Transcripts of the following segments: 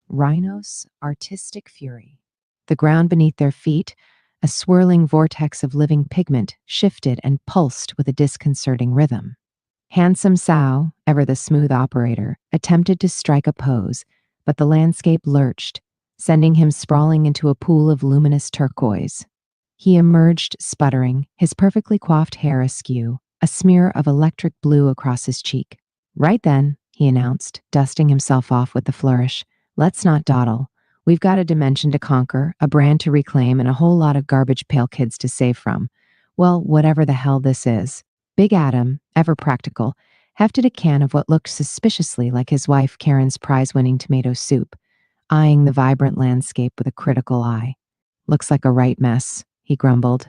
Rhinos' artistic fury. The ground beneath their feet, a swirling vortex of living pigment, shifted and pulsed with a disconcerting rhythm. Handsome Sow, ever the smooth operator, attempted to strike a pose, but the landscape lurched, sending him sprawling into a pool of luminous turquoise. He emerged sputtering, his perfectly coiffed hair askew, a smear of electric blue across his cheek. Right then, he announced, dusting himself off with a flourish, let's not dawdle. We've got a dimension to conquer, a brand to reclaim, and a whole lot of garbage pail kids to save from. Well, whatever the hell this is. Big Adam, ever practical, hefted a can of what looked suspiciously like his wife Karen's prize-winning tomato soup, eyeing the vibrant landscape with a critical eye. Looks like a right mess, he grumbled.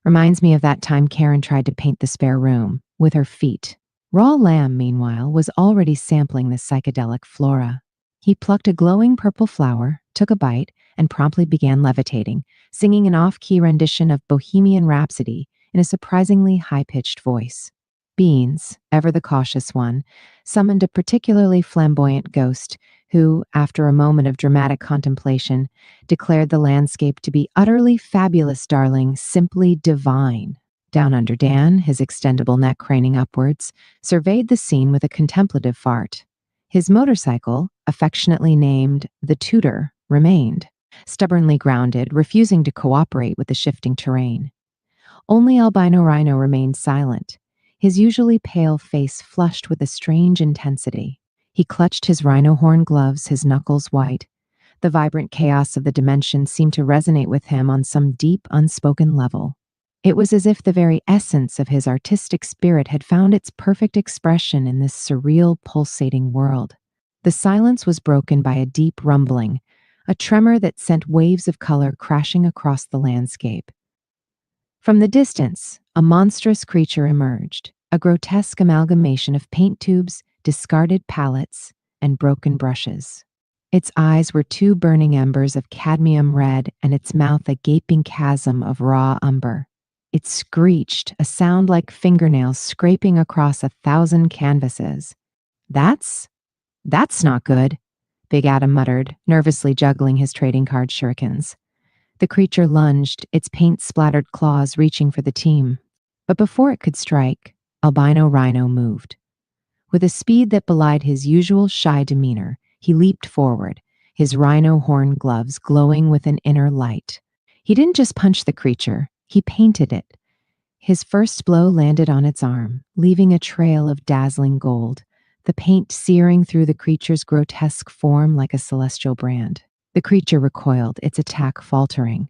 Reminds me of that time Karen tried to paint the spare room with her feet. Raw Lamb, meanwhile, was already sampling the psychedelic flora. He plucked a glowing purple flower, took a bite, and promptly began levitating, singing an off-key rendition of Bohemian Rhapsody in a surprisingly high-pitched voice. Beans, ever the cautious one, summoned a particularly flamboyant ghost who, after a moment of dramatic contemplation, declared the landscape to be utterly fabulous, darling, simply divine. Down Under Dan, his extendable neck craning upwards, surveyed the scene with a contemplative fart. His motorcycle, affectionately named the Tudor, remained, stubbornly grounded, refusing to cooperate with the shifting terrain. Only Albino Rhino remained silent, his usually pale face flushed with a strange intensity. He clutched his rhino horn gloves, his knuckles white. The vibrant chaos of the dimension seemed to resonate with him on some deep, unspoken level. It was as if the very essence of his artistic spirit had found its perfect expression in this surreal, pulsating world. The silence was broken by a deep rumbling, a tremor that sent waves of color crashing across the landscape. From the distance, a monstrous creature emerged, a grotesque amalgamation of paint tubes, discarded palettes, and broken brushes. Its eyes were two burning embers of cadmium red, and its mouth a gaping chasm of raw umber. It screeched, a sound like fingernails scraping across 1,000 canvases. That's not good, Big Adam muttered, nervously juggling his trading card shurikens. The creature lunged, its paint-splattered claws reaching for the team. But before it could strike, Albino Rhino moved. With a speed that belied his usual shy demeanor, he leaped forward, his rhino horn gloves glowing with an inner light. He didn't just punch the creature, he painted it. His first blow landed on its arm, leaving a trail of dazzling gold, the paint searing through the creature's grotesque form like a celestial brand. The creature recoiled, its attack faltering.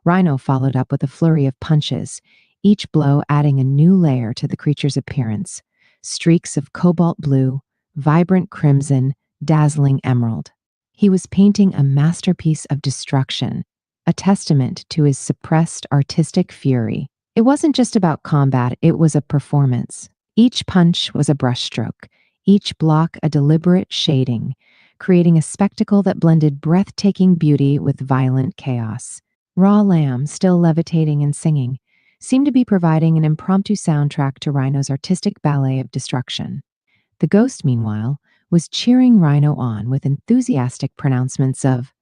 Rhino followed up with a flurry of punches, each blow adding a new layer to the creature's appearance. Streaks of cobalt blue, vibrant crimson, dazzling emerald. He was painting a masterpiece of destruction, a testament to his suppressed artistic fury. It wasn't just about combat, it was a performance. Each punch was a brushstroke, each block a deliberate shading, creating a spectacle that blended breathtaking beauty with violent chaos. Raw Lamb, still levitating and singing, seemed to be providing an impromptu soundtrack to Rhino's artistic ballet of destruction. The ghost, meanwhile, was cheering Rhino on with enthusiastic pronouncements of,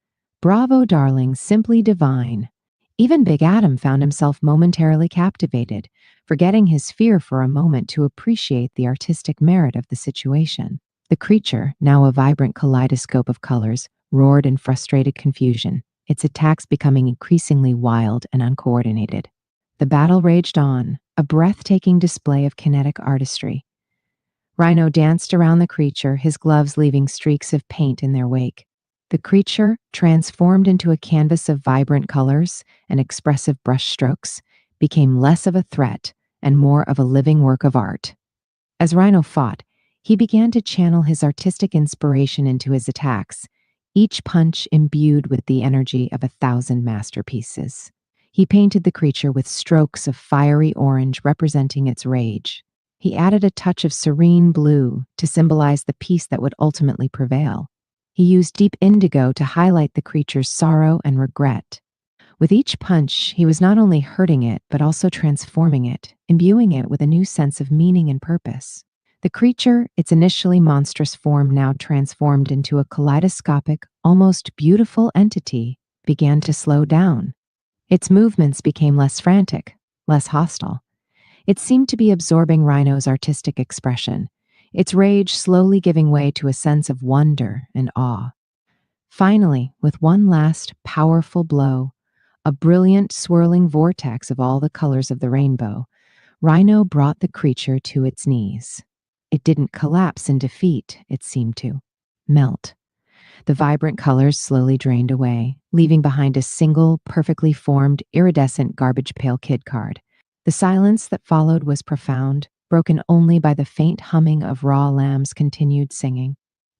"Bravo, darling, simply divine." Even Big Adam found himself momentarily captivated, forgetting his fear for a moment to appreciate the artistic merit of the situation. The creature, now a vibrant kaleidoscope of colors, roared in frustrated confusion, its attacks becoming increasingly wild and uncoordinated. The battle raged on, a breathtaking display of kinetic artistry. Rhino danced around the creature, his gloves leaving streaks of paint in their wake. The creature, transformed into a canvas of vibrant colors and expressive brushstrokes, became less of a threat and more of a living work of art. As Rhino fought, he began to channel his artistic inspiration into his attacks, each punch imbued with the energy of 1,000 masterpieces. He painted the creature with strokes of fiery orange representing its rage. He added a touch of serene blue to symbolize the peace that would ultimately prevail. He used deep indigo to highlight the creature's sorrow and regret. With each punch, he was not only hurting it, but also transforming it, imbuing it with a new sense of meaning and purpose. The creature, its initially monstrous form now transformed into a kaleidoscopic, almost beautiful entity began to slow down. Its movements became less frantic, less hostile. It seemed to be absorbing Rhino's artistic expression, its rage slowly giving way to a sense of wonder and awe. Finally, with one last powerful blow, a brilliant swirling vortex of all the colors of the rainbow, Rhino brought the creature to its knees. It didn't collapse in defeat, it seemed to melt. The vibrant colors slowly drained away, leaving behind a single, perfectly formed, iridescent garbage pail kid card. The silence that followed was profound, broken only by the faint humming of Raw Lamb's continued singing.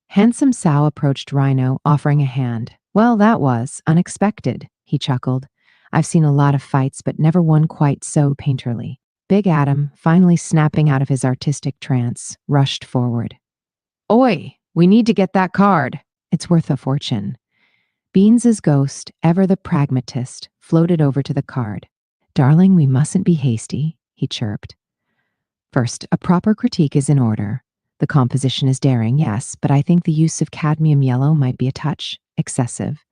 Handsome Sow approached Rhino, offering a hand. Well, that was unexpected, he chuckled. I've seen a lot of fights, but never one quite so painterly. Big Adam, finally snapping out of his artistic trance, rushed forward. Oi, we need to get that card. It's worth a fortune. Beans's ghost, ever the pragmatist, floated over to the card. Darling, we mustn't be hasty, he chirped. First, a proper critique is in order. The composition is daring, yes, but I think the use of cadmium yellow might be a touch excessive.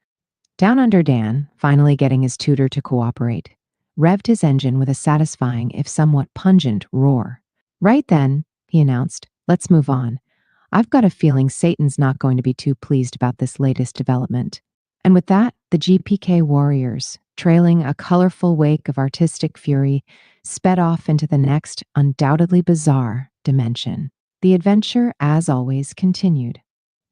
Down Under Dan, finally getting his tutor to cooperate, revved his engine with a satisfying, if somewhat pungent, roar. Right then, he announced, let's move on. I've got a feeling Satan's not going to be too pleased about this latest development. And with that, the GPK warriors, trailing a colorful wake of artistic fury, sped off into the next, undoubtedly bizarre, dimension. The adventure, as always, continued.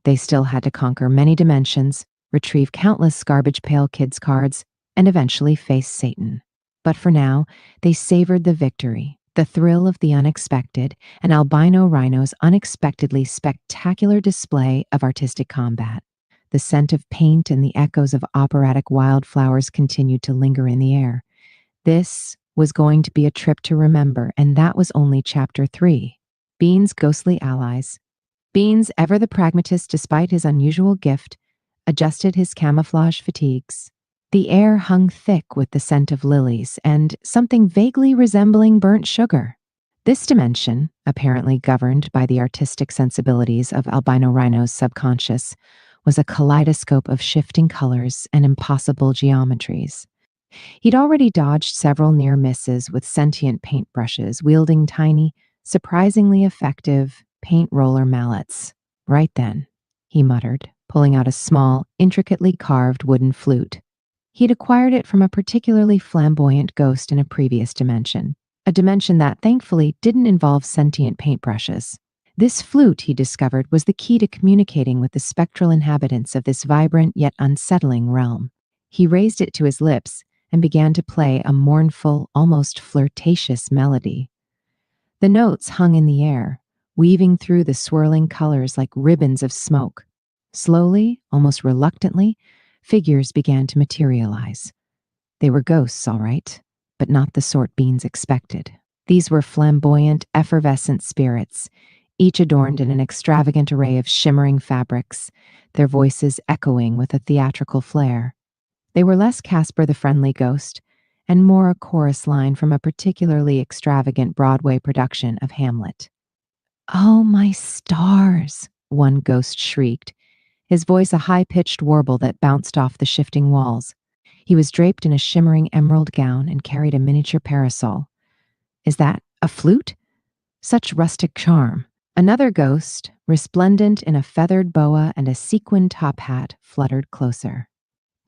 They still had to conquer many dimensions, retrieve countless garbage pail kids cards, and eventually face Satan. But for now, they savored the victory, the thrill of the unexpected, and Albino Rhino's unexpectedly spectacular display of artistic combat. The scent of paint and the echoes of operatic wildflowers continued to linger in the air. This was going to be a trip to remember, and that was only Chapter 3. Bean's ghostly allies. Beans, ever the pragmatist despite his unusual gift, adjusted his camouflage fatigues. The air hung thick with the scent of lilies and something vaguely resembling burnt sugar. This dimension, apparently governed by the artistic sensibilities of Albino Rhino's subconscious, was a kaleidoscope of shifting colors and impossible geometries. He'd already dodged several near misses with sentient paintbrushes, wielding tiny, surprisingly effective paint roller mallets. Right then, he muttered, pulling out a small, intricately carved wooden flute. He'd acquired it from a particularly flamboyant ghost in a previous dimension, a dimension that thankfully didn't involve sentient paintbrushes. This flute, he discovered, was the key to communicating with the spectral inhabitants of this vibrant yet unsettling realm. He raised it to his lips and began to play a mournful, almost flirtatious melody. The notes hung in the air, weaving through the swirling colors like ribbons of smoke. Slowly, almost reluctantly, figures began to materialize. They were ghosts, all right, but not the sort Beans expected. These were flamboyant, effervescent spirits, each adorned in an extravagant array of shimmering fabrics, their voices echoing with a theatrical flair. They were less Casper the Friendly Ghost, and more a chorus line from a particularly extravagant Broadway production of Hamlet. "Oh, my stars," one ghost shrieked, his voice a high-pitched warble that bounced off the shifting walls. He was draped in a shimmering emerald gown and carried a miniature parasol. "Is that a flute? Such rustic charm." Another ghost, resplendent in a feathered boa and a sequin top hat, fluttered closer.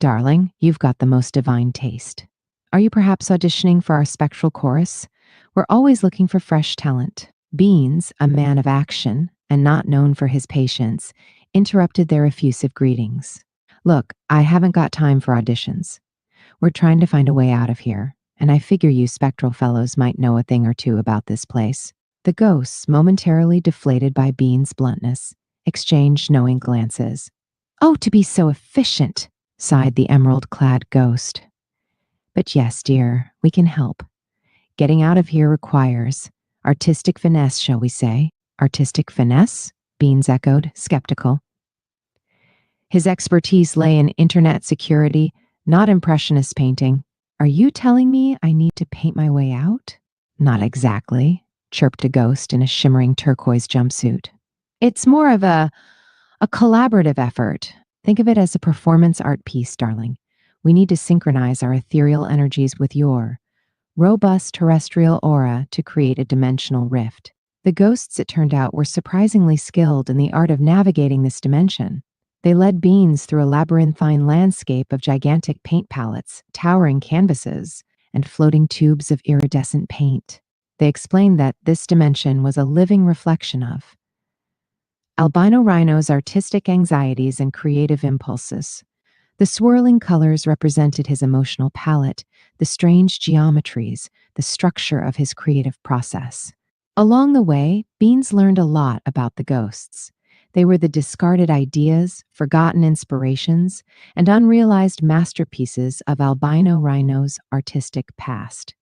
"Darling, you've got the most divine taste. Are you perhaps auditioning for our spectral chorus? We're always looking for fresh talent." Beans, a man of action and not known for his patience, interrupted their effusive greetings. "Look, I haven't got time for auditions. We're trying to find a way out of here, and I figure you spectral fellows might know a thing or two about this place." The ghosts, momentarily deflated by Bean's bluntness, exchanged knowing glances. "Oh, to be so efficient," sighed the emerald-clad ghost. "But yes, dear, we can help. Getting out of here requires artistic finesse, shall we say?" "Artistic finesse?" Beans echoed, skeptical. His expertise lay in internet security, not impressionist painting. "Are you telling me I need to paint my way out?" "Not exactly," chirped a ghost in a shimmering turquoise jumpsuit. "It's more of a collaborative effort. Think of it as a performance art piece, darling. We need to synchronize our ethereal energies with your robust terrestrial aura to create a dimensional rift. The ghosts, it turned out, were surprisingly skilled in the art of navigating this dimension. They led Beans through a labyrinthine landscape of gigantic paint palettes, towering canvases, and floating tubes of iridescent paint. They explained that this dimension was a living reflection of albino rhino's artistic anxieties and creative impulses. The swirling colors represented his emotional palette, the strange geometries, the structure of his creative process. Along the way, Beans learned a lot about the ghosts. They were the discarded ideas, forgotten inspirations, and unrealized masterpieces of albino rhino's artistic past.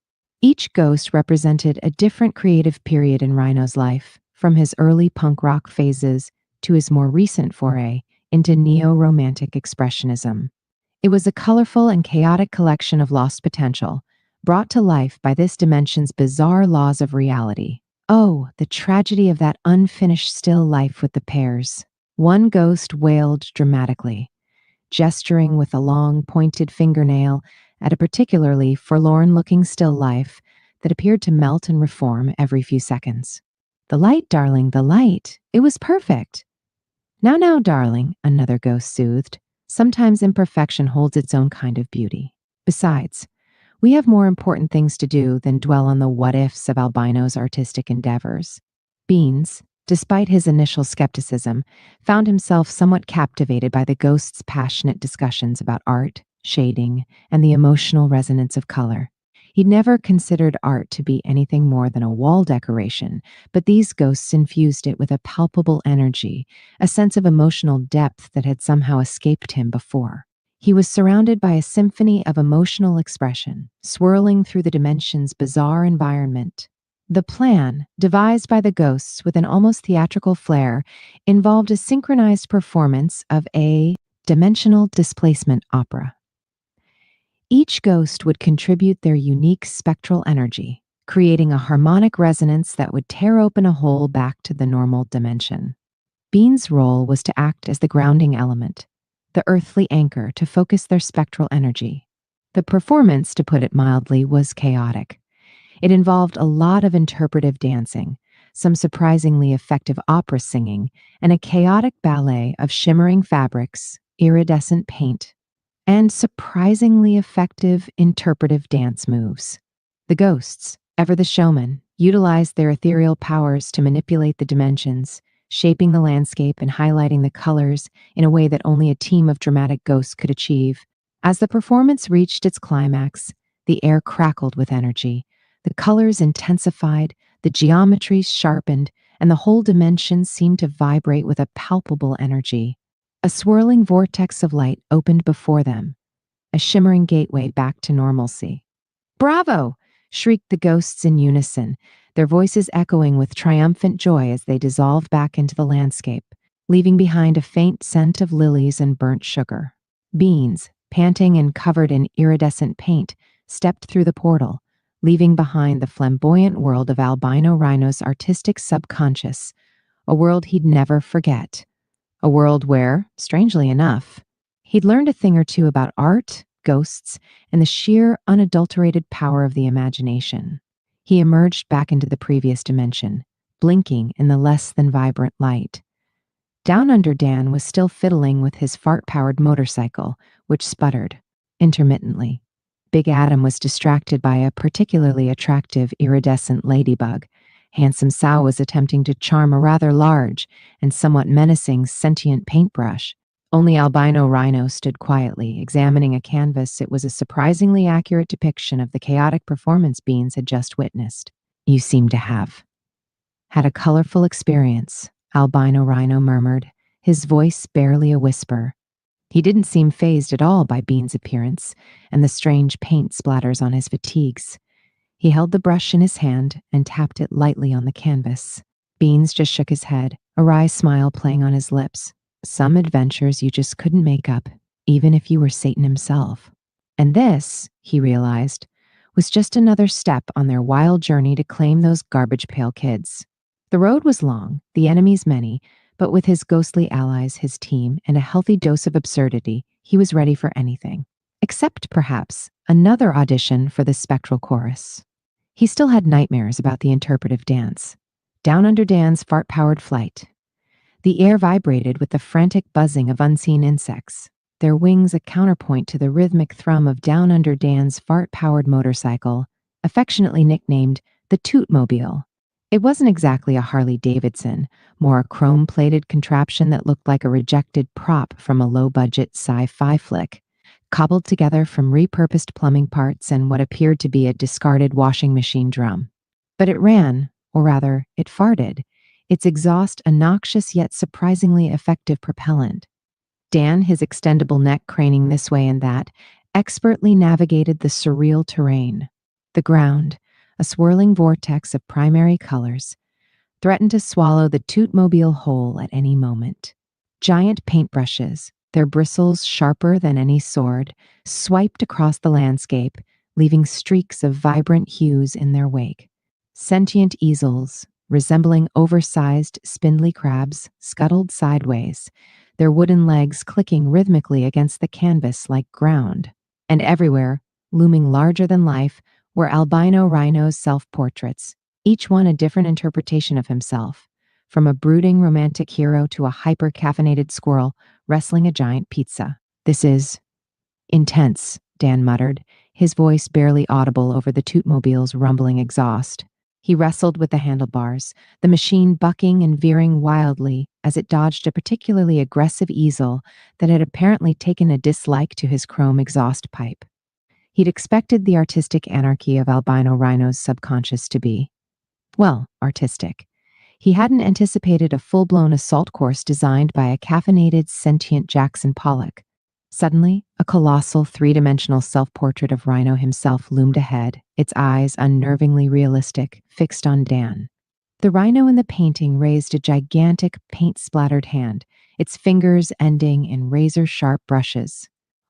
Each ghost represented a different creative period in Rhino's life, from his early punk rock phases to his more recent foray into neo-romantic expressionism. It was a colorful and chaotic collection of lost potential, brought to life by this dimension's bizarre laws of reality. Oh, the tragedy of that unfinished still life with the pairs. One ghost wailed dramatically, gesturing with a long, pointed fingernail at a particularly forlorn-looking still life that appeared to melt and reform every few seconds. "The light, darling, the light. It was perfect." Now, darling," another ghost soothed. "Sometimes imperfection holds its own kind of beauty. Besides, we have more important things to do than dwell on the what-ifs of albino's artistic endeavors." Beans, despite his initial skepticism, found himself somewhat captivated by the ghost's passionate discussions about art, shading, and the emotional resonance of color. He'd never considered art to be anything more than a wall decoration, but these ghosts infused it with a palpable energy, a sense of emotional depth that had somehow escaped him before. He was surrounded by a symphony of emotional expression, swirling through the dimension's bizarre environment. The plan, devised by the ghosts with an almost theatrical flair, involved a synchronized performance of a dimensional displacement opera. Each ghost would contribute their unique spectral energy, creating a harmonic resonance that would tear open a hole back to the normal dimension. Bean's role was to act as the grounding element, the earthly anchor to focus their spectral energy. The performance, to put it mildly, was chaotic. It involved a lot of interpretive dancing, some surprisingly effective opera singing, and a chaotic ballet of shimmering fabrics, iridescent paint, and surprisingly effective interpretive dance moves. The ghosts, ever the showmen, utilized their ethereal powers to manipulate the dimensions, shaping the landscape and highlighting the colors in a way that only a team of dramatic ghosts could achieve. As the performance reached its climax, the air crackled with energy. The colors intensified, the geometries sharpened, and the whole dimension seemed to vibrate with a palpable energy. A swirling vortex of light opened before them, a shimmering gateway back to normalcy. "Bravo!" shrieked the ghosts in unison, their voices echoing with triumphant joy as they dissolved back into the landscape, leaving behind a faint scent of lilies and burnt sugar. Beans, panting and covered in iridescent paint, stepped through the portal, leaving behind the flamboyant world of albino rhino's artistic subconscious, a world he'd never forget. A world where, strangely enough, he'd learned a thing or two about art, ghosts, and the sheer, unadulterated power of the imagination. He emerged back into the previous dimension, blinking in the less than vibrant light. Down under Dan was still fiddling with his fart-powered motorcycle, which sputtered intermittently. Big Adam was distracted by a particularly attractive iridescent ladybug. Handsome Sal was attempting to charm a rather large and somewhat menacing sentient paintbrush. Only albino rhino stood quietly, examining a canvas. It was a surprisingly accurate depiction of the chaotic performance Beans had just witnessed. "You seem to have had a colorful experience," albino rhino murmured, his voice barely a whisper. He didn't seem fazed at all by Bean's appearance and the strange paint splatters on his fatigues. He held the brush in his hand and tapped it lightly on the canvas. Beans just shook his head, a wry smile playing on his lips. "Some adventures you just couldn't make up, even if you were Satan himself." And this, he realized, was just another step on their wild journey to claim those garbage pail kids. The road was long, the enemies many, But with his ghostly allies, his team, and a healthy dose of absurdity, he was ready for anything. Except, perhaps, another audition for the spectral chorus. He still had nightmares about the interpretive dance. Down Under Dan's fart-powered flight. The air vibrated with the frantic buzzing of unseen insects, their wings a counterpoint to the rhythmic thrum of Down Under Dan's fart-powered motorcycle, affectionately nicknamed the Tootmobile. It wasn't exactly a Harley Davidson, more a chrome-plated contraption that looked like a rejected prop from a low-budget sci-fi flick, cobbled together from repurposed plumbing parts and what appeared to be a discarded washing machine drum. But it ran, or rather, it farted, its exhaust a noxious yet surprisingly effective propellant. Dan, his extendable neck craning this way and that, expertly navigated the surreal terrain. The ground, a swirling vortex of primary colors, threatened to swallow the Tootmobile whole at any moment. Giant paintbrushes, their bristles sharper than any sword, swiped across the landscape, leaving streaks of vibrant hues in their wake. Sentient easels, resembling oversized, spindly crabs, scuttled sideways, their wooden legs clicking rhythmically against the canvas like ground. And everywhere, looming larger than life, were albino rhinos' self-portraits, each one a different interpretation of himself, from a brooding romantic hero to a hyper-caffeinated squirrel wrestling a giant pizza. "This is intense," Dan muttered, his voice barely audible over the Tootmobile's rumbling exhaust. He wrestled with the handlebars, the machine bucking and veering wildly as it dodged a particularly aggressive easel that had apparently taken a dislike to his chrome exhaust pipe. He'd expected the artistic anarchy of albino rhinos' subconscious to be, well, artistic. He hadn't anticipated a full-blown assault course designed by a caffeinated, sentient Jackson Pollock. Suddenly, a colossal three-dimensional self-portrait of Rhino himself loomed ahead, its eyes unnervingly realistic, fixed on Dan. The rhino in the painting raised a gigantic, paint-splattered hand, its fingers ending in razor-sharp brushes.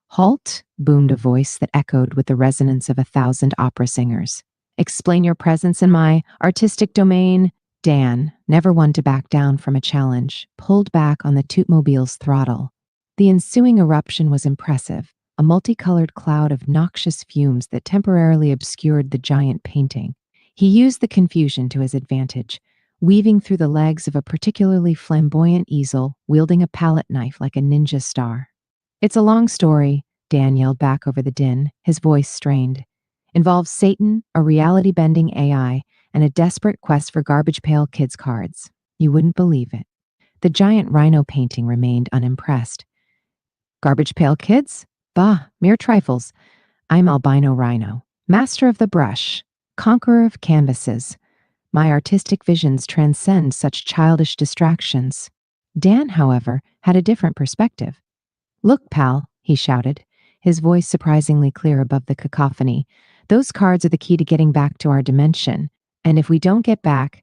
"Halt," boomed a voice that echoed with the resonance of 1,000 opera singers. "Explain your presence in my artistic domain." Dan, never one to back down from a challenge, pulled back on the Tootmobile's throttle. The ensuing eruption was impressive, a multicolored cloud of noxious fumes that temporarily obscured the giant painting. He used the confusion to his advantage, weaving through the legs of a particularly flamboyant easel, wielding a palette knife like a ninja star. "It's a long story," Dan yelled back over the din, his voice strained. "Involves Satan, a reality-bending AI, and a desperate quest for Garbage Pail Kids cards. You wouldn't believe it." The giant rhino painting remained unimpressed. "Garbage Pail Kids? Bah, mere trifles. I'm Albino Rhino, master of the brush, conqueror of canvases. My artistic visions transcend such childish distractions." Dan, however, had a different perspective. "Look, pal," he shouted, his voice surprisingly clear above the cacophony. "Those cards are the key to getting back to our dimension. And if we don't get back,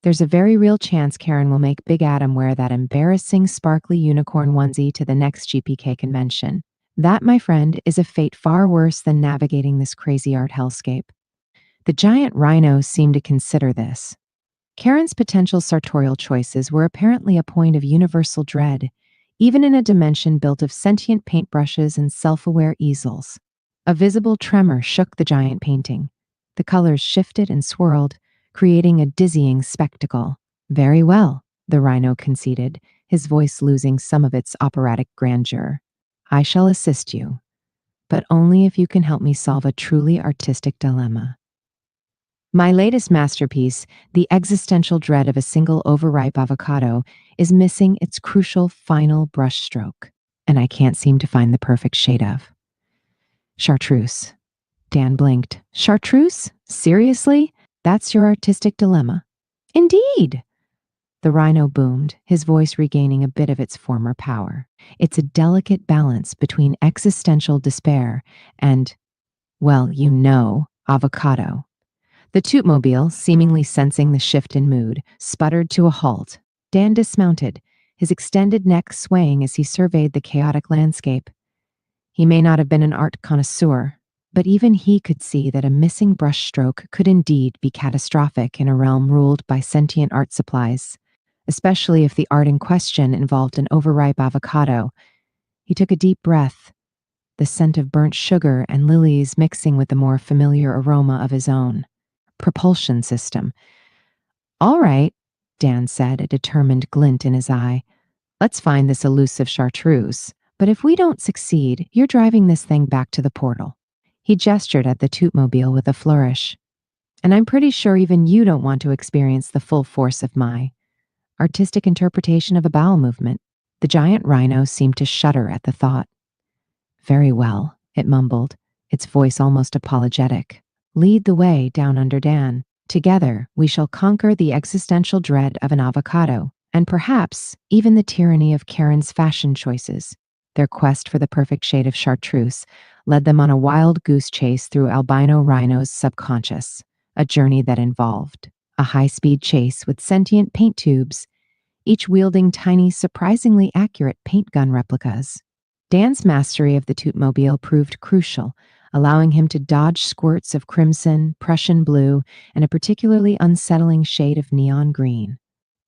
there's a very real chance Karen will make Big Adam wear that embarrassing sparkly unicorn onesie to the next GPK convention. That, my friend, is a fate far worse than navigating this crazy art hellscape." The giant rhino seemed to consider this. Karen's potential sartorial choices were apparently a point of universal dread, even in a dimension built of sentient paintbrushes and self-aware easels. A visible tremor shook the giant painting. The colors shifted and swirled, creating a dizzying spectacle. "Very well," the rhino conceded, his voice losing some of its operatic grandeur. "I shall assist you, but only if you can help me solve a truly artistic dilemma. My latest masterpiece, The Existential Dread of a Single Overripe Avocado, is missing its crucial final brushstroke, and I can't seem to find the perfect shade of chartreuse." Dan blinked. "Chartreuse? Seriously? That's your artistic dilemma?" "Indeed!" The rhino boomed, his voice regaining a bit of its former power. "It's a delicate balance between existential despair and, well, avocado." The Tootmobile, seemingly sensing the shift in mood, sputtered to a halt. Dan dismounted, his extended neck swaying as he surveyed the chaotic landscape. He may not have been an art connoisseur, but even he could see that a missing brushstroke could indeed be catastrophic in a realm ruled by sentient art supplies. especially if the art in question involved an overripe avocado. He took a deep breath, the scent of burnt sugar and lilies mixing with the more familiar aroma of his own propulsion system. All right, Dan said, a determined glint in his eye. Let's find this elusive chartreuse. But if we don't succeed, you're driving this thing back to the portal. He gestured at the tootmobile with a flourish. And I'm pretty sure even you don't want to experience the full force of my artistic interpretation of a bowel movement. The giant rhino seemed to shudder at the thought. Very well, it mumbled, its voice almost apologetic. Lead the way down under Dan. Together, we shall conquer the existential dread of an avocado, and perhaps even the tyranny of Karen's fashion choices. Their quest for the perfect shade of chartreuse led them on a wild goose chase through albino rhino's subconscious, a journey that involved a high-speed chase with sentient paint tubes, each wielding tiny, surprisingly accurate paint gun replicas. Dan's mastery of the tootmobile proved crucial, allowing him to dodge squirts of crimson, Prussian blue, and a particularly unsettling shade of neon green.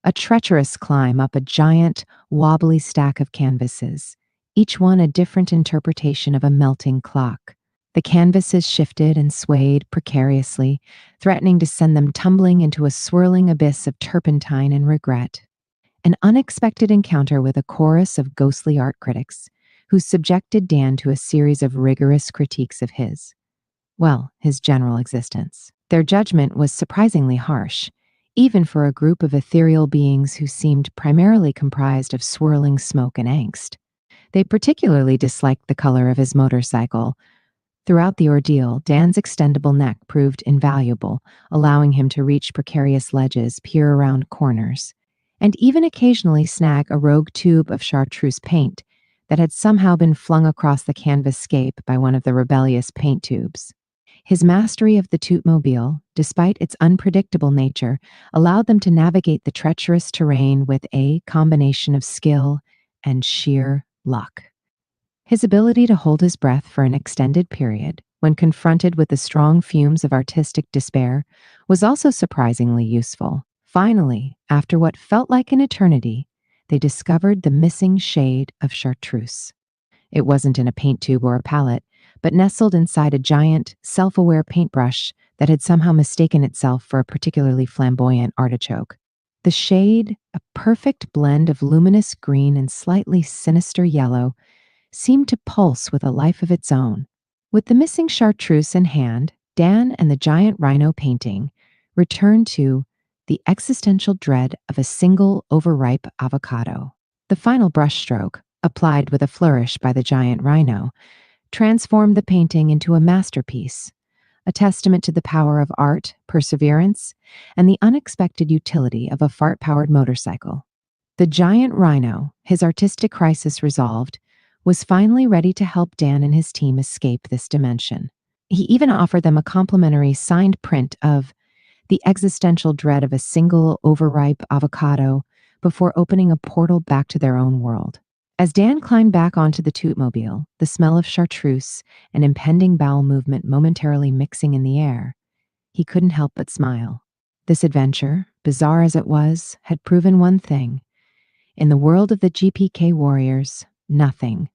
A treacherous climb up a giant, wobbly stack of canvases, each one a different interpretation of a melting clock. The canvases shifted and swayed precariously, threatening to send them tumbling into a swirling abyss of turpentine and regret. An unexpected encounter with a chorus of ghostly art critics, who subjected Dan to a series of rigorous critiques of his general existence. Their judgment was surprisingly harsh, even for a group of ethereal beings who seemed primarily comprised of swirling smoke and angst. They particularly disliked the color of his motorcycle. Throughout the ordeal, Dan's extendable neck proved invaluable, allowing him to reach precarious ledges, peer around corners, and even occasionally snag a rogue tube of chartreuse paint that had somehow been flung across the canvas scape by one of the rebellious paint tubes. His mastery of the tootmobile, despite its unpredictable nature, allowed them to navigate the treacherous terrain with a combination of skill and sheer luck. His ability to hold his breath for an extended period, when confronted with the strong fumes of artistic despair, was also surprisingly useful. Finally, after what felt like an eternity, they discovered the missing shade of chartreuse. It wasn't in a paint tube or a palette, but nestled inside a giant, self-aware paintbrush that had somehow mistaken itself for a particularly flamboyant artichoke. The shade, a perfect blend of luminous green and slightly sinister yellow, seemed to pulse with a life of its own. With the missing chartreuse in hand, Dan and the giant rhino painting returned to the existential dread of a single overripe avocado. The final brushstroke, applied with a flourish by the giant rhino, transformed the painting into a masterpiece, a testament to the power of art, perseverance, and the unexpected utility of a fart-powered motorcycle. The giant rhino, his artistic crisis resolved, was finally ready to help Dan and his team escape this dimension. He even offered them a complimentary signed print of the existential dread of a single overripe avocado before opening a portal back to their own world. As Dan climbed back onto the tootmobile, the smell of chartreuse and impending bowel movement momentarily mixing in the air, he couldn't help but smile. This adventure, bizarre as it was, had proven one thing. In the world of the GPK warriors, nothing,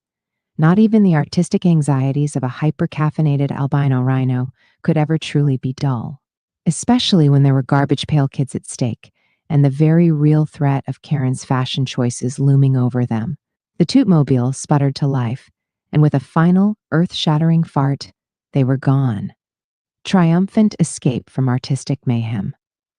not even the artistic anxieties of a hyper-caffeinated albino rhino, could ever truly be dull. Especially when there were garbage pail kids at stake, and the very real threat of Karen's fashion choices looming over them. The tootmobile sputtered to life, and with a final, earth-shattering fart, they were gone. Triumphant escape from artistic mayhem.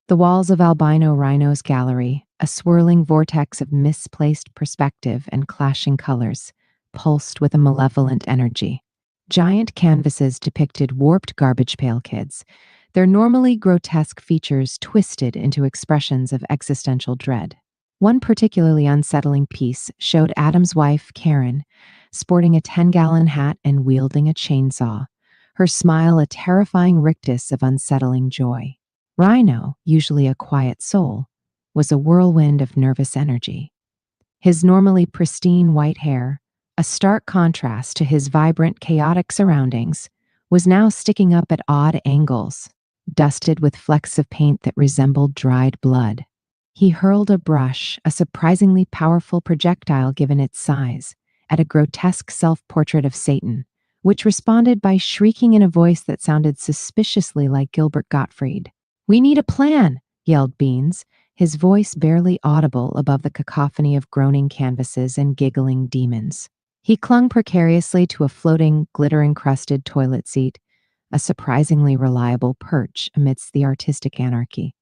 The walls of albino rhino's gallery, a swirling vortex of misplaced perspective and clashing colors, pulsed with a malevolent energy. Giant canvases depicted warped garbage pail kids, their normally grotesque features twisted into expressions of existential dread. One particularly unsettling piece showed Adam's wife, Karen, sporting a 10-gallon hat and wielding a chainsaw, her smile a terrifying rictus of unsettling joy. Rhino, usually a quiet soul, was a whirlwind of nervous energy. His normally pristine white hair, a stark contrast to his vibrant, chaotic surroundings, was now sticking up at odd angles, dusted with flecks of paint that resembled dried blood. He hurled a brush, a surprisingly powerful projectile given its size, at a grotesque self portrait of Satan, which responded by shrieking in a voice that sounded suspiciously like Gilbert Gottfried. "We need a plan," yelled Beans, his voice barely audible above the cacophony of groaning canvases and giggling demons. He clung precariously to a floating, glitter-encrusted toilet seat, a surprisingly reliable perch amidst the artistic anarchy.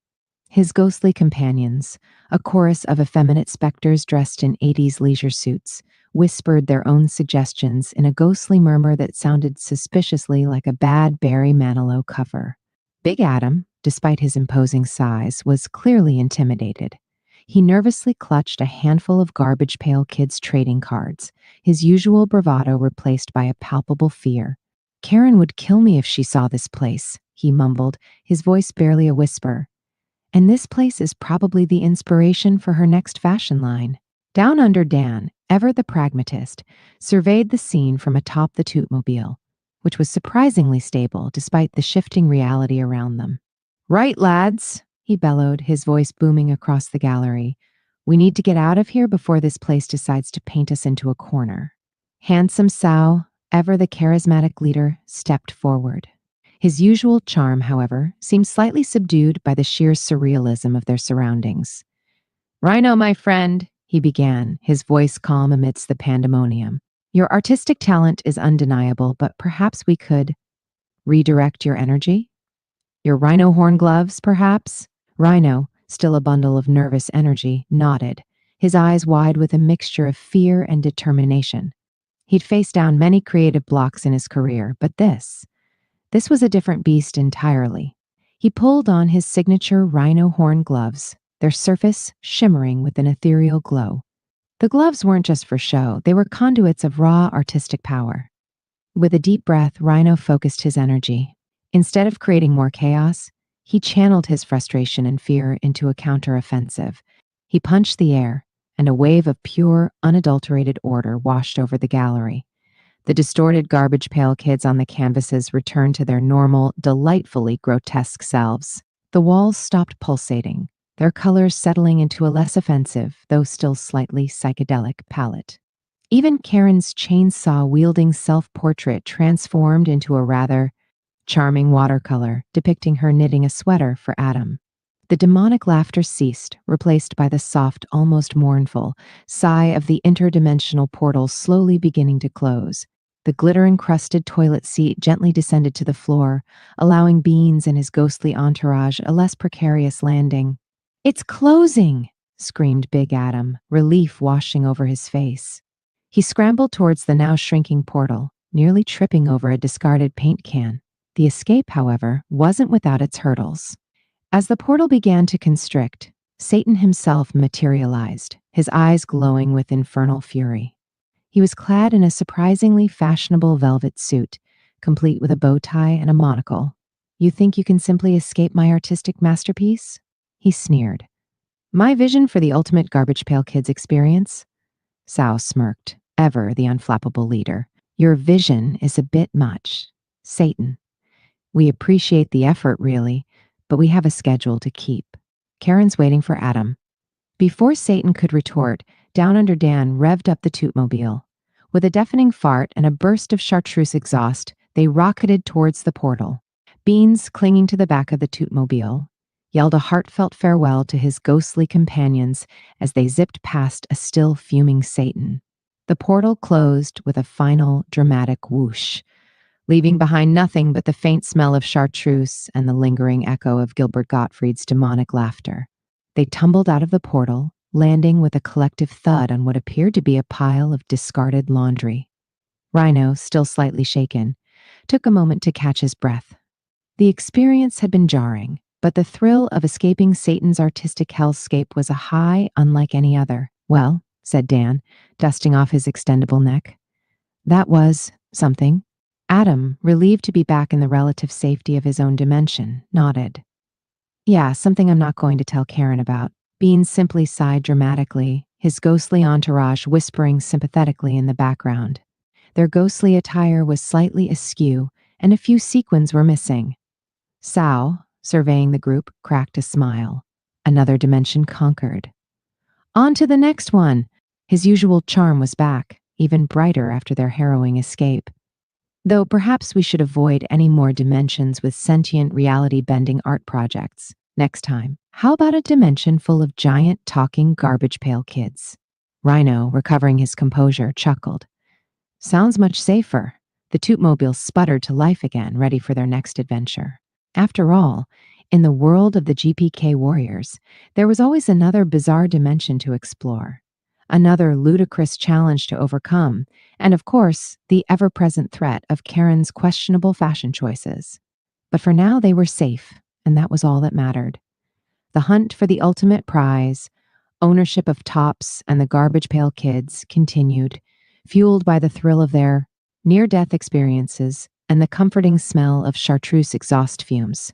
His ghostly companions, a chorus of effeminate specters dressed in 80s leisure suits, whispered their own suggestions in a ghostly murmur that sounded suspiciously like a bad Barry Manilow cover. Big Adam, despite his imposing size, was clearly intimidated. He nervously clutched a handful of Garbage Pail Kids trading cards, his usual bravado replaced by a palpable fear. "Karen would kill me if she saw this place," he mumbled, his voice barely a whisper. "And this place is probably the inspiration for her next fashion line." Down Under Dan, ever the pragmatist, surveyed the scene from atop the Tootmobile, which was surprisingly stable despite the shifting reality around them. "Right, lads," he bellowed, his voice booming across the gallery. "We need to get out of here before this place decides to paint us into a corner." Handsome Sal, ever the charismatic leader, stepped forward. His usual charm, however, seemed slightly subdued by the sheer surrealism of their surroundings. "Rhino, my friend," he began, his voice calm amidst the pandemonium. "Your artistic talent is undeniable, but perhaps we could redirect your energy? Your rhino horn gloves, perhaps?" Rhino, still a bundle of nervous energy, nodded, his eyes wide with a mixture of fear and determination. He'd faced down many creative blocks in his career, but this was a different beast entirely. He pulled on his signature rhino horn gloves, their surface shimmering with an ethereal glow. The gloves weren't just for show, they were conduits of raw artistic power. With a deep breath, Rhino focused his energy. Instead of creating more chaos, he channeled his frustration and fear into a counteroffensive. He punched the air, and a wave of pure, unadulterated order washed over the gallery. The distorted Garbage Pail Kids on the canvases returned to their normal, delightfully grotesque selves. The walls stopped pulsating, their colors settling into a less offensive, though still slightly psychedelic, palette. Even Karen's chainsaw-wielding self-portrait transformed into a rather charming watercolor depicting her knitting a sweater for Adam. The demonic laughter ceased, replaced by the soft, almost mournful sigh of the interdimensional portal slowly beginning to close. The glitter-encrusted toilet seat gently descended to the floor, allowing Beans and his ghostly entourage a less precarious landing. "It's closing!" screamed Big Adam, relief washing over his face. He scrambled towards the now shrinking portal, nearly tripping over a discarded paint can. The escape, however, wasn't without its hurdles. As the portal began to constrict, Satan himself materialized, his eyes glowing with infernal fury. He was clad in a surprisingly fashionable velvet suit, complete with a bow tie and a monocle. "You think you can simply escape my artistic masterpiece?" he sneered. "My vision for the ultimate Garbage Pail Kids experience?" Sao smirked, ever the unflappable leader. "Your vision is a bit much. Satan. We appreciate the effort, really, but we have a schedule to keep." Karen's waiting for Adam. Before Satan could retort, Down Under Dan revved up the Tootmobile. With a deafening fart and a burst of chartreuse exhaust, they rocketed towards the portal. Beans, clinging to the back of the Tootmobile, yelled a heartfelt farewell to his ghostly companions as they zipped past a still fuming Satan. The portal closed with a final dramatic whoosh, leaving behind nothing but the faint smell of chartreuse and the lingering echo of Gilbert Gottfried's demonic laughter. They tumbled out of the portal, landing with a collective thud on what appeared to be a pile of discarded laundry. Rhino, still slightly shaken, took a moment to catch his breath. The experience had been jarring, but the thrill of escaping Satan's artistic hellscape was a high unlike any other. "Well," said Dan, dusting off his extendable neck, "that was something." Adam, relieved to be back in the relative safety of his own dimension, nodded. "Yeah, something I'm not going to tell Karen about." Beans simply sighed dramatically, his ghostly entourage whispering sympathetically in the background. Their ghostly attire was slightly askew, and a few sequins were missing. Sao, surveying the group, cracked a smile. Another dimension conquered. On to the next one! His usual charm was back, even brighter after their harrowing escape. Though perhaps we should avoid any more dimensions with sentient reality bending art projects. Next time, how about a dimension full of giant talking garbage pail kids? Rhino, recovering his composure, chuckled. Sounds much safer. The Tootmobile sputtered to life again, ready for their next adventure. After all, in the world of the GPK warriors, there was always another bizarre dimension to explore, another ludicrous challenge to overcome, and of course, the ever present threat of Karen's questionable fashion choices. But for now, they were safe, and that was all that mattered. The hunt for the ultimate prize, ownership of Tops and the Garbage Pail Kids, continued, fueled by the thrill of their near death experiences and the comforting smell of chartreuse exhaust fumes.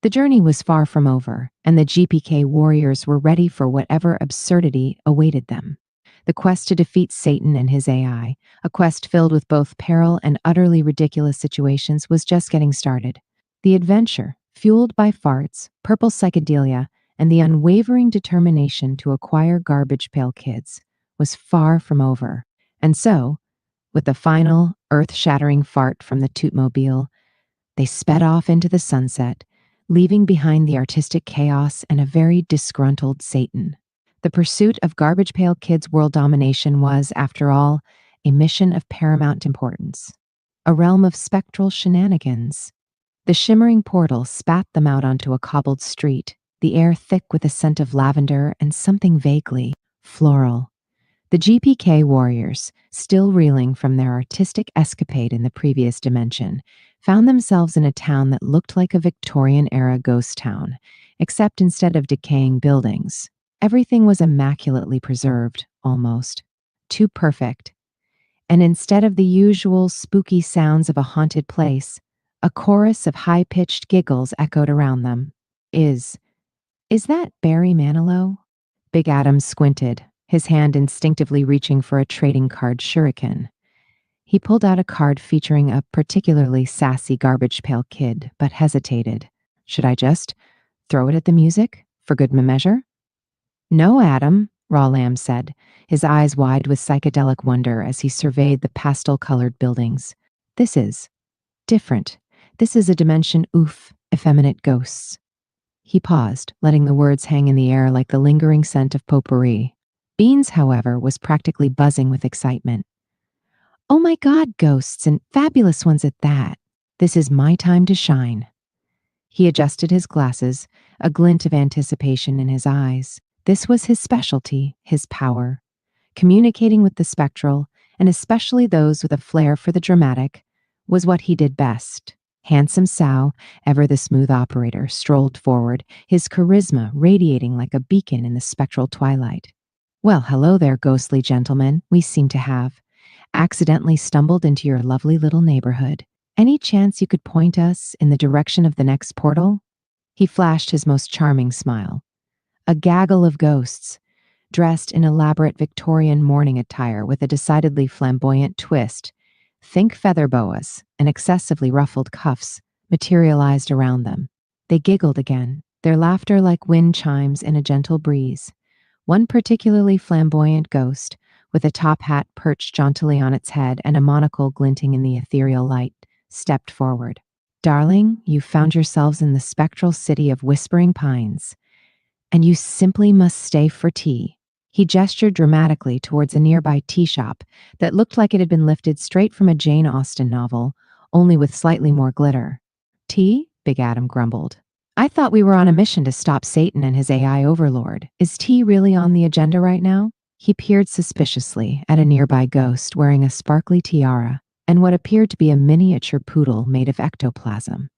The journey was far from over, and the GPK warriors were ready for whatever absurdity awaited them. The quest to defeat Satan and his AI, a quest filled with both peril and utterly ridiculous situations, was just getting started. The adventure, fueled by farts, purple psychedelia, and the unwavering determination to acquire Garbage Pail Kids, was far from over. And so, with the final, earth-shattering fart from the Tootmobile, they sped off into the sunset, leaving behind the artistic chaos and a very disgruntled Satan. The pursuit of Garbage Pail Kids' world domination was, after all, a mission of paramount importance, a realm of spectral shenanigans. The shimmering portal spat them out onto a cobbled street, the air thick with a scent of lavender and something vaguely floral. The GPK warriors, still reeling from their artistic escapade in the previous dimension, found themselves in a town that looked like a Victorian-era ghost town, except instead of decaying buildings, everything was immaculately preserved, almost. Too perfect. And instead of the usual spooky sounds of a haunted place, a chorus of high-pitched giggles echoed around them. Is that Barry Manilow? Big Adam squinted, his hand instinctively reaching for a trading card shuriken. He pulled out a card featuring a particularly sassy Garbage Pail Kid, but hesitated. Should I just throw it at the music, for good measure? No, Adam, Raw Lamb said, his eyes wide with psychedelic wonder as he surveyed the pastel-colored buildings. This is different. This is a dimension oof, effeminate ghosts. He paused, letting the words hang in the air like the lingering scent of potpourri. Beans, however, was practically buzzing with excitement. Oh my God, ghosts, and fabulous ones at that. This is my time to shine. He adjusted his glasses, a glint of anticipation in his eyes. This was his specialty, his power. Communicating with the spectral, and especially those with a flair for the dramatic, was what he did best. Handsome Sal, ever the smooth operator, strolled forward, his charisma radiating like a beacon in the spectral twilight. Well, hello there, ghostly gentlemen, we seem to have accidentally stumbled into your lovely little neighborhood. Any chance you could point us in the direction of the next portal? He flashed his most charming smile. A gaggle of ghosts, dressed in elaborate Victorian mourning attire with a decidedly flamboyant twist, think feather boas and excessively ruffled cuffs, materialized around them. They giggled again, their laughter like wind chimes in a gentle breeze. One particularly flamboyant ghost, with a top hat perched jauntily on its head and a monocle glinting in the ethereal light, stepped forward. Darling, you found yourselves in the spectral city of Whispering Pines, and you simply must stay for tea. He gestured dramatically towards a nearby tea shop that looked like it had been lifted straight from a Jane Austen novel, only with slightly more glitter. Tea? Big Adam grumbled. I thought we were on a mission to stop Satan and his AI overlord. Is tea really on the agenda right now? He peered suspiciously at a nearby ghost wearing a sparkly tiara and what appeared to be a miniature poodle made of ectoplasm.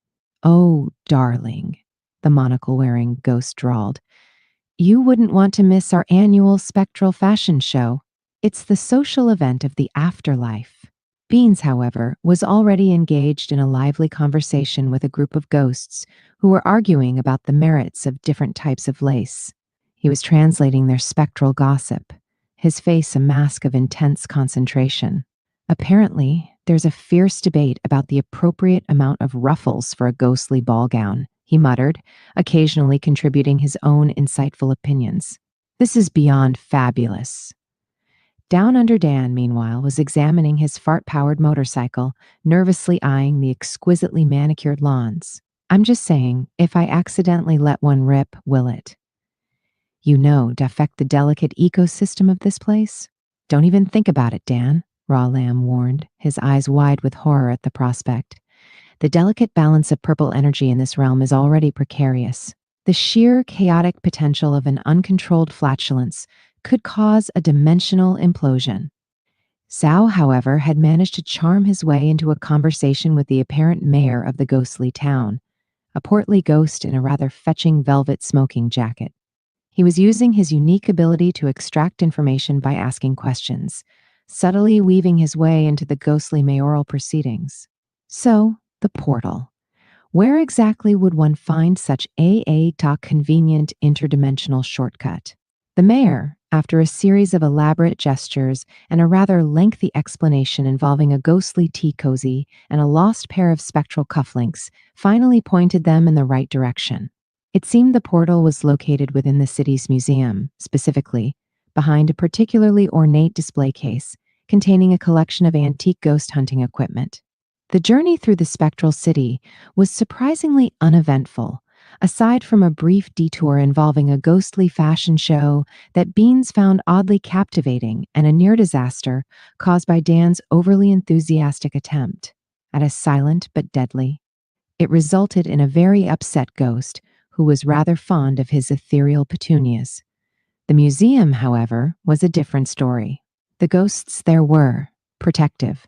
Oh, darling, the monocle-wearing ghost drawled. You wouldn't want to miss our annual spectral fashion show. It's the social event of the afterlife. Beans, however, was already engaged in a lively conversation with a group of ghosts who were arguing about the merits of different types of lace. He was translating their spectral gossip, his face a mask of intense concentration. Apparently, there's a fierce debate about the appropriate amount of ruffles for a ghostly ball gown, he muttered, occasionally contributing his own insightful opinions. This is beyond fabulous. Down Under Dan, meanwhile, was examining his fart powered motorcycle, nervously eyeing the exquisitely manicured lawns. I'm just saying, if I accidentally let one rip, will it? Affect the delicate ecosystem of this place? Don't even think about it, Dan, Raw Lamb warned, his eyes wide with horror at the prospect. The delicate balance of purple energy in this realm is already precarious. The sheer chaotic potential of an uncontrolled flatulence could cause a dimensional implosion. Zhao, however, had managed to charm his way into a conversation with the apparent mayor of the ghostly town, a portly ghost in a rather fetching velvet smoking jacket. He was using his unique ability to extract information by asking questions, subtly weaving his way into the ghostly mayoral proceedings. So, the portal. Where exactly would one find such convenient interdimensional shortcut? The mayor, after a series of elaborate gestures and a rather lengthy explanation involving a ghostly tea cozy and a lost pair of spectral cufflinks, finally pointed them in the right direction. It seemed the portal was located within the city's museum, specifically behind a particularly ornate display case containing a collection of antique ghost hunting equipment. The journey through the spectral city was surprisingly uneventful, aside from a brief detour involving a ghostly fashion show that Beans found oddly captivating and a near disaster caused by Dan's overly enthusiastic attempt at a silent but deadly. It resulted in a very upset ghost who was rather fond of his ethereal petunias. The museum, however, was a different story. The ghosts there were protective.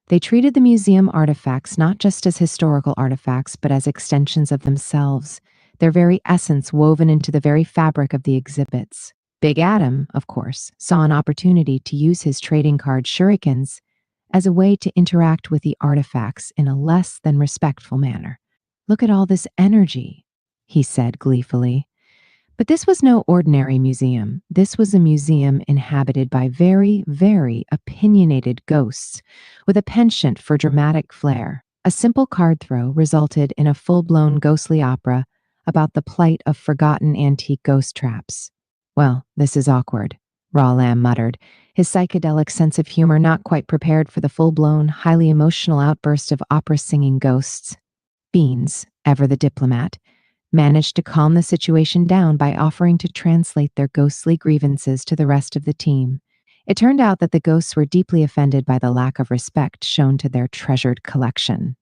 They treated the museum artifacts not just as historical artifacts, but as extensions of themselves, their very essence woven into the very fabric of the exhibits. Big Adam, of course, saw an opportunity to use his trading card shurikens as a way to interact with the artifacts in a less than respectful manner. Look at all this energy, he said gleefully. But this was no ordinary museum. This was a museum inhabited by very, very opinionated ghosts with a penchant for dramatic flair. A simple card throw resulted in a full-blown ghostly opera about the plight of forgotten antique ghost traps. Well, this is awkward, Raw Lamb muttered, his psychedelic sense of humor not quite prepared for the full-blown, highly emotional outburst of opera-singing ghosts. Beans, ever the diplomat, managed to calm the situation down by offering to translate their ghostly grievances to the rest of the team. It turned out that the ghosts were deeply offended by the lack of respect shown to their treasured collection.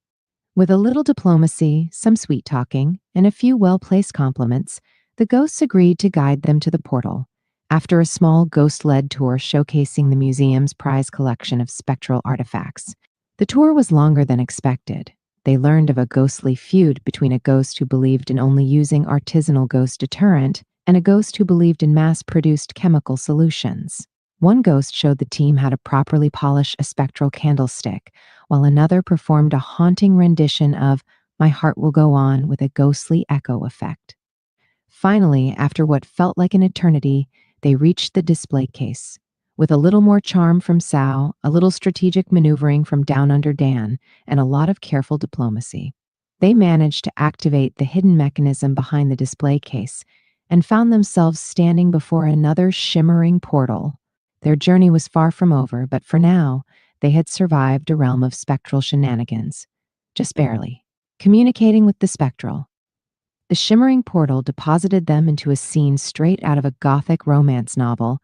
With a little diplomacy, some sweet talking, and a few well-placed compliments, the ghosts agreed to guide them to the portal. After a small ghost-led tour showcasing the museum's prize collection of spectral artifacts, the tour was longer than expected. They learned of a ghostly feud between a ghost who believed in only using artisanal ghost deterrent and a ghost who believed in mass-produced chemical solutions. One ghost showed the team how to properly polish a spectral candlestick, while another performed a haunting rendition of My Heart Will Go On with a ghostly echo effect. Finally, after what felt like an eternity, they reached the display case. With a little more charm from Sao, a little strategic maneuvering from Down Under Dan, and a lot of careful diplomacy, they managed to activate the hidden mechanism behind the display case and found themselves standing before another shimmering portal. Their journey was far from over, but for now, they had survived a realm of spectral shenanigans. Just barely. Communicating with the spectral. The shimmering portal deposited them into a scene straight out of a gothic romance novel,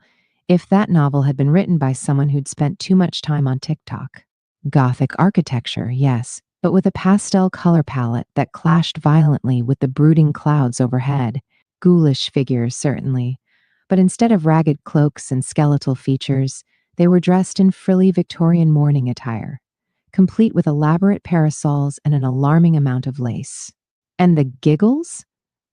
if that novel had been written by someone who'd spent too much time on TikTok. Gothic architecture, yes, but with a pastel color palette that clashed violently with the brooding clouds overhead. Ghoulish figures, certainly, but instead of ragged cloaks and skeletal features, they were dressed in frilly Victorian mourning attire, complete with elaborate parasols and an alarming amount of lace. And the giggles?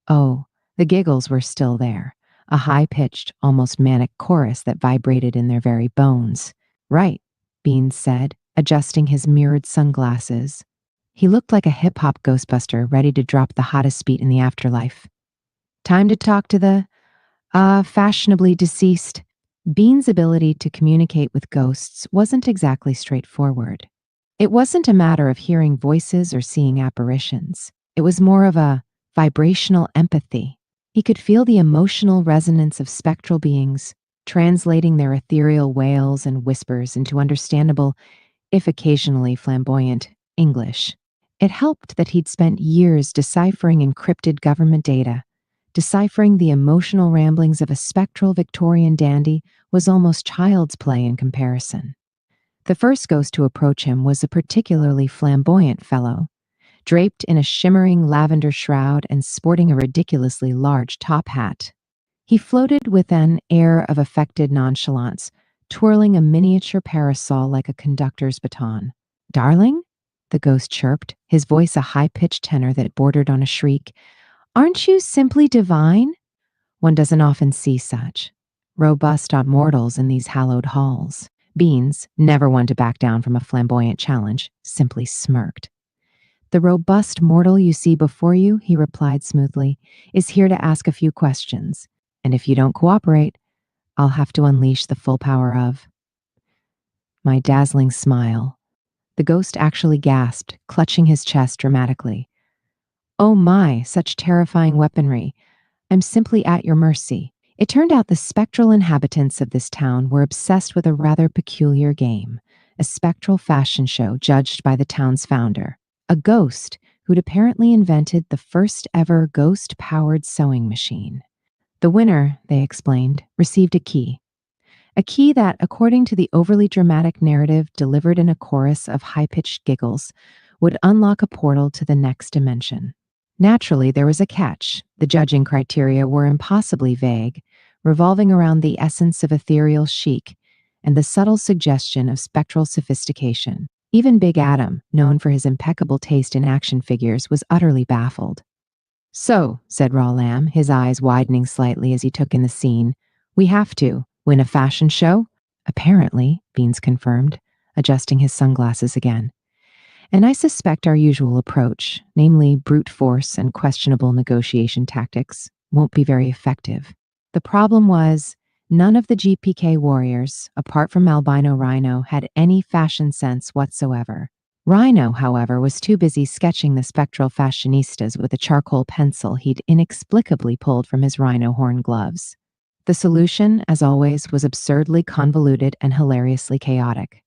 Oh, the giggles were still there. A high-pitched, almost manic chorus that vibrated in their very bones. Right, Beans said, adjusting his mirrored sunglasses. He looked like a hip-hop ghostbuster ready to drop the hottest beat in the afterlife. Time to talk to the, fashionably deceased. Beans' ability to communicate with ghosts wasn't exactly straightforward. It wasn't a matter of hearing voices or seeing apparitions. It was more of a vibrational empathy. He could feel the emotional resonance of spectral beings, translating their ethereal wails and whispers into understandable, if occasionally flamboyant, English. It helped that he'd spent years deciphering encrypted government data. Deciphering the emotional ramblings of a spectral Victorian dandy was almost child's play in comparison. The first ghost to approach him was a particularly flamboyant fellow, draped in a shimmering lavender shroud and sporting a ridiculously large top hat. He floated with an air of affected nonchalance, twirling a miniature parasol like a conductor's baton. "Darling?" the ghost chirped, his voice a high-pitched tenor that bordered on a shriek. "Aren't you simply divine?" One doesn't often see such robust mortals in these hallowed halls. Beans, never one to back down from a flamboyant challenge, simply smirked. "The robust mortal you see before you," he replied smoothly, "is here to ask a few questions. And if you don't cooperate, I'll have to unleash the full power of my dazzling smile." The ghost actually gasped, clutching his chest dramatically. "Oh my, such terrifying weaponry. I'm simply at your mercy." It turned out the spectral inhabitants of this town were obsessed with a rather peculiar game, a spectral fashion show judged by the town's founder, a ghost who'd apparently invented the first ever ghost-powered sewing machine. The winner, they explained, received a key. A key that, according to the overly dramatic narrative delivered in a chorus of high-pitched giggles, would unlock a portal to the next dimension. Naturally, there was a catch. The judging criteria were impossibly vague, revolving around the essence of ethereal chic and the subtle suggestion of spectral sophistication. Even Big Adam, known for his impeccable taste in action figures, was utterly baffled. "So," said Raw Lamb, his eyes widening slightly as he took in the scene, "we have to win a fashion show?" "Apparently," Beans confirmed, adjusting his sunglasses again. "And I suspect our usual approach, namely brute force and questionable negotiation tactics, won't be very effective." The problem was, none of the GPK warriors, apart from Albino Rhino, had any fashion sense whatsoever. Rhino, however, was too busy sketching the spectral fashionistas with a charcoal pencil he'd inexplicably pulled from his rhino horn gloves. The solution, as always, was absurdly convoluted and hilariously chaotic.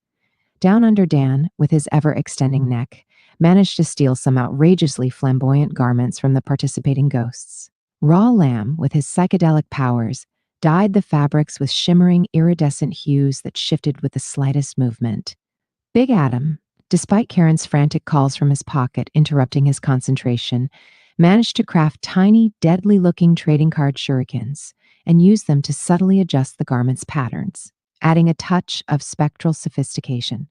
Down Under Dan, with his ever-extending neck, managed to steal some outrageously flamboyant garments from the participating ghosts. Raw Lamb, with his psychedelic powers, dyed the fabrics with shimmering iridescent hues that shifted with the slightest movement. Big Adam, despite Karen's frantic calls from his pocket interrupting his concentration, managed to craft tiny, deadly-looking trading card shurikens and use them to subtly adjust the garment's patterns, adding a touch of spectral sophistication.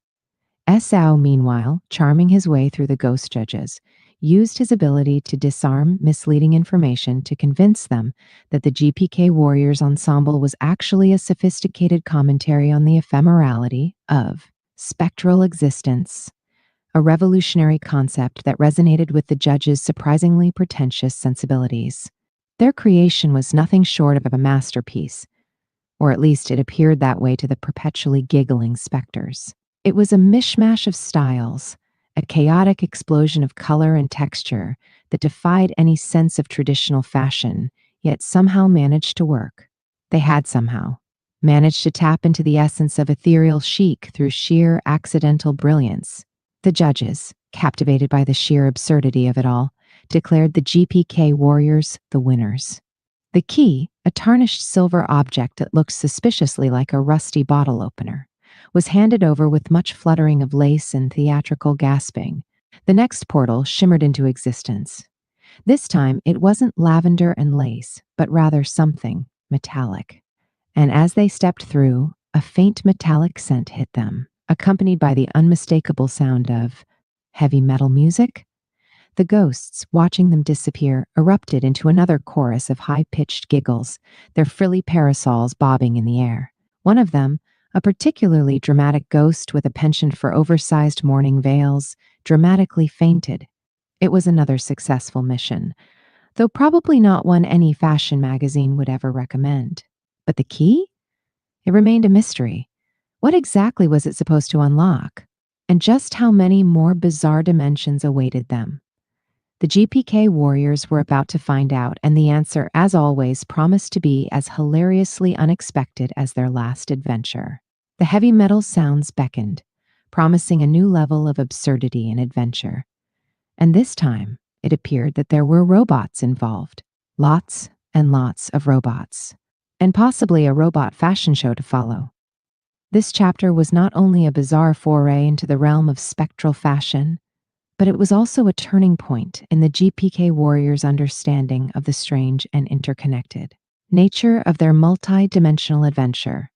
Esau, meanwhile, charming his way through the ghost judges, used his ability to disarm misleading information to convince them that the GPK Warriors ensemble was actually a sophisticated commentary on the ephemerality of spectral existence, a revolutionary concept that resonated with the judges' surprisingly pretentious sensibilities. Their creation was nothing short of a masterpiece, or at least it appeared that way to the perpetually giggling specters. It was a mishmash of styles, a chaotic explosion of color and texture that defied any sense of traditional fashion, yet somehow managed to work. They had somehow managed to tap into the essence of ethereal chic through sheer accidental brilliance. The judges, captivated by the sheer absurdity of it all, declared the GPK Warriors the winners. The key, a tarnished silver object that looked suspiciously like a rusty bottle opener, was handed over with much fluttering of lace and theatrical gasping. The next portal shimmered into existence. This time, it wasn't lavender and lace, but rather something metallic. And as they stepped through, a faint metallic scent hit them, accompanied by the unmistakable sound of heavy metal music. The ghosts, watching them disappear, erupted into another chorus of high-pitched giggles, their frilly parasols bobbing in the air. One of them, a particularly dramatic ghost with a penchant for oversized mourning veils, dramatically fainted. It was another successful mission, though probably not one any fashion magazine would ever recommend. But the key? It remained a mystery. What exactly was it supposed to unlock? And just how many more bizarre dimensions awaited them? The GPK warriors were about to find out, and the answer, as always, promised to be as hilariously unexpected as their last adventure. The heavy metal sounds beckoned, promising a new level of absurdity and adventure. And this time, it appeared that there were robots involved. Lots and lots of robots. And possibly a robot fashion show to follow. This chapter was not only a bizarre foray into the realm of spectral fashion, but it was also a turning point in the GPK warriors' understanding of the strange and interconnected nature of their multi-dimensional adventure.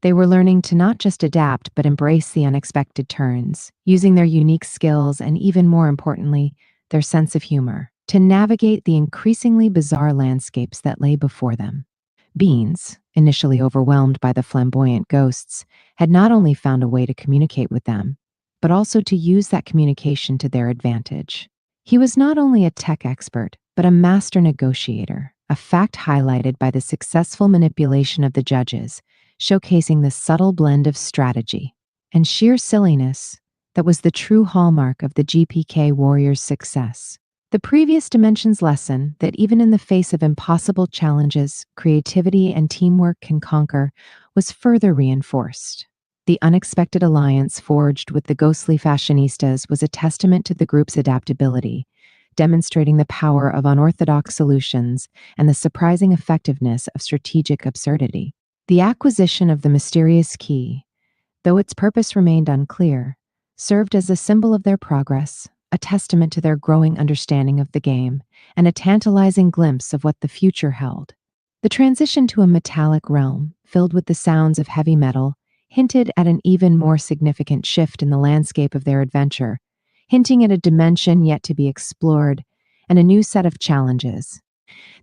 They were learning to not just adapt but embrace the unexpected turns, using their unique skills and, even more importantly, their sense of humor to navigate the increasingly bizarre landscapes that lay before them. Beans, initially overwhelmed by the flamboyant ghosts, had not only found a way to communicate with them, but also to use that communication to their advantage. He was not only a tech expert, but a master negotiator, a fact highlighted by the successful manipulation of the judges, showcasing the subtle blend of strategy and sheer silliness that was the true hallmark of the GPK warriors' success. The previous dimension's lesson that even in the face of impossible challenges, creativity and teamwork can conquer was further reinforced. The unexpected alliance forged with the ghostly fashionistas was a testament to the group's adaptability, demonstrating the power of unorthodox solutions and the surprising effectiveness of strategic absurdity. The acquisition of the mysterious key, though its purpose remained unclear, served as a symbol of their progress, a testament to their growing understanding of the game, and a tantalizing glimpse of what the future held. The transition to a metallic realm, filled with the sounds of heavy metal, hinted at an even more significant shift in the landscape of their adventure, hinting at a dimension yet to be explored and a new set of challenges.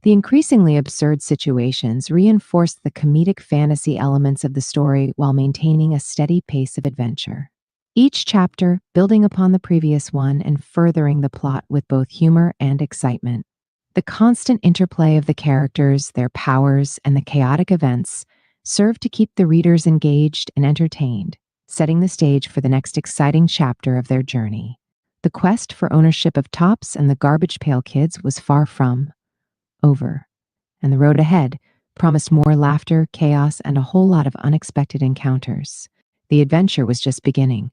The increasingly absurd situations reinforced the comedic fantasy elements of the story while maintaining a steady pace of adventure. Each chapter building upon the previous one and furthering the plot with both humor and excitement. The constant interplay of the characters, their powers, and the chaotic events served to keep the readers engaged and entertained, setting the stage for the next exciting chapter of their journey. The quest for ownership of Tops and the Garbage Pail Kids was far from over, and the road ahead promised more laughter, chaos, and a whole lot of unexpected encounters. The adventure was just beginning,